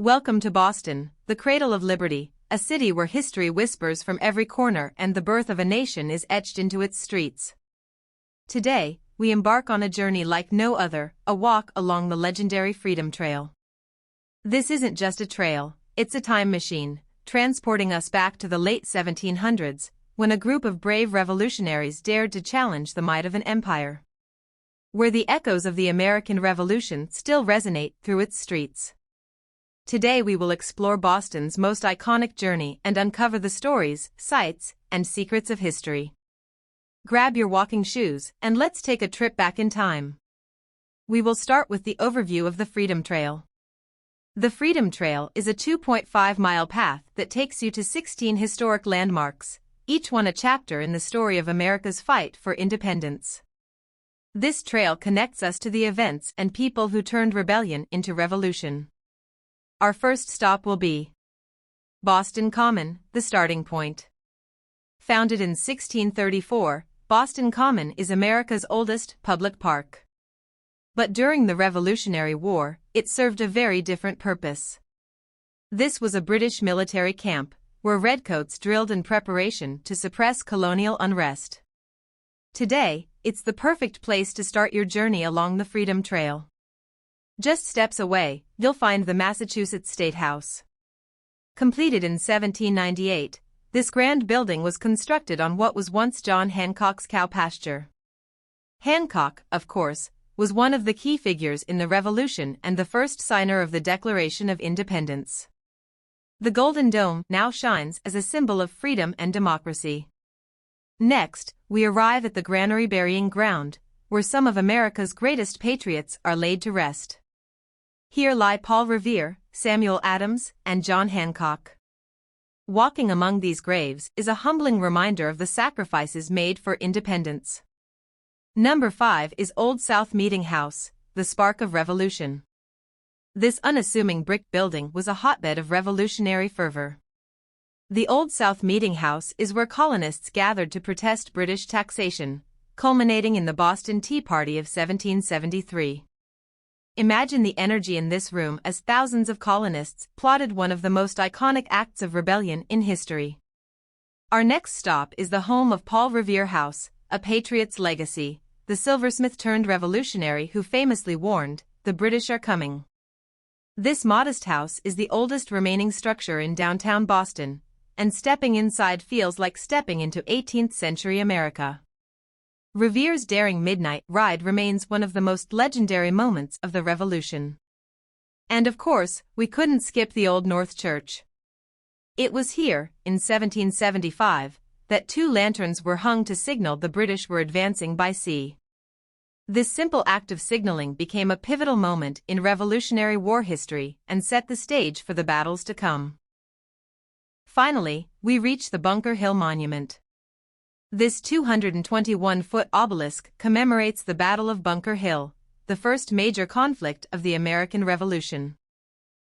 Welcome to Boston, the Cradle of Liberty, a city where history whispers from every corner and the birth of a nation is etched into its streets. Today, we embark on a journey like no other, a walk along the legendary Freedom Trail. This isn't just a trail, it's a time machine, transporting us back to the late 1700s, when a group of brave revolutionaries dared to challenge the might of an empire. Where the echoes of the American Revolution still resonate through its streets. Today we will explore Boston's most iconic journey and uncover the stories, sights, and secrets of history. Grab your walking shoes and let's take a trip back in time. We will start with the overview of the Freedom Trail. The Freedom Trail is a 2.5-mile path that takes you to 16 historic landmarks, each one a chapter in the story of America's fight for independence. This trail connects us to the events and people who turned rebellion into revolution. Our first stop will be Boston Common, the starting point. Founded in 1634, Boston Common is America's oldest public park. But during the Revolutionary War, it served a very different purpose. This was a British military camp, where redcoats drilled in preparation to suppress colonial unrest. Today, it's the perfect place to start your journey along the Freedom Trail. Just steps away, you'll find the Massachusetts State House. Completed in 1798, this grand building was constructed on what was once John Hancock's cow pasture. Hancock, of course, was one of the key figures in the Revolution and the first signer of the Declaration of Independence. The Golden Dome now shines as a symbol of freedom and democracy. Next, we arrive at the Granary Burying Ground, where some of America's greatest patriots are laid to rest. Here lie Paul Revere, Samuel Adams, and John Hancock. Walking among these graves is a humbling reminder of the sacrifices made for independence. Number 5 is Old South Meeting House, the spark of revolution. This unassuming brick building was a hotbed of revolutionary fervor. The Old South Meeting House is where colonists gathered to protest British taxation, culminating in the Boston Tea Party of 1773. Imagine the energy in this room as thousands of colonists plotted one of the most iconic acts of rebellion in history. Our next stop is the home of Paul Revere House, a patriot's legacy, the silversmith turned revolutionary who famously warned, "The British are coming." This modest house is the oldest remaining structure in downtown Boston, and stepping inside feels like stepping into 18th century America. Revere's daring midnight ride remains one of the most legendary moments of the Revolution. And of course, we couldn't skip the Old North Church. It was here, in 1775, that 2 lanterns were hung to signal the British were advancing by sea. This simple act of signaling became a pivotal moment in Revolutionary War history and set the stage for the battles to come. Finally, we reach the Bunker Hill Monument. This 221-foot obelisk commemorates the Battle of Bunker Hill, the first major conflict of the American Revolution.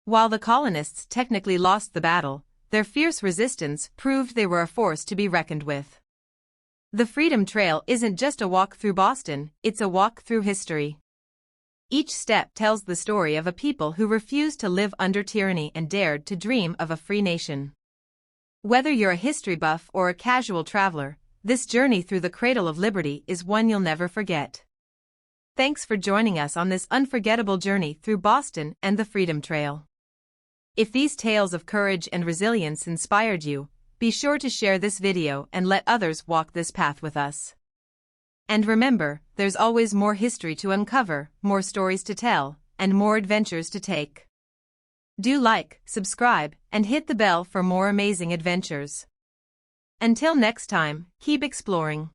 While the colonists technically lost the battle, their fierce resistance proved they were a force to be reckoned with. The Freedom Trail isn't just a walk through Boston, it's a walk through history. Each step tells the story of a people who refused to live under tyranny and dared to dream of a free nation. Whether you're a history buff or a casual traveler, this journey through the Cradle of Liberty is one you'll never forget. Thanks for joining us on this unforgettable journey through Boston and the Freedom Trail. If these tales of courage and resilience inspired you, be sure to share this video and let others walk this path with us. And remember, there's always more history to uncover, more stories to tell, and more adventures to take. Do like, subscribe, and hit the bell for more amazing adventures. Until next time, keep exploring.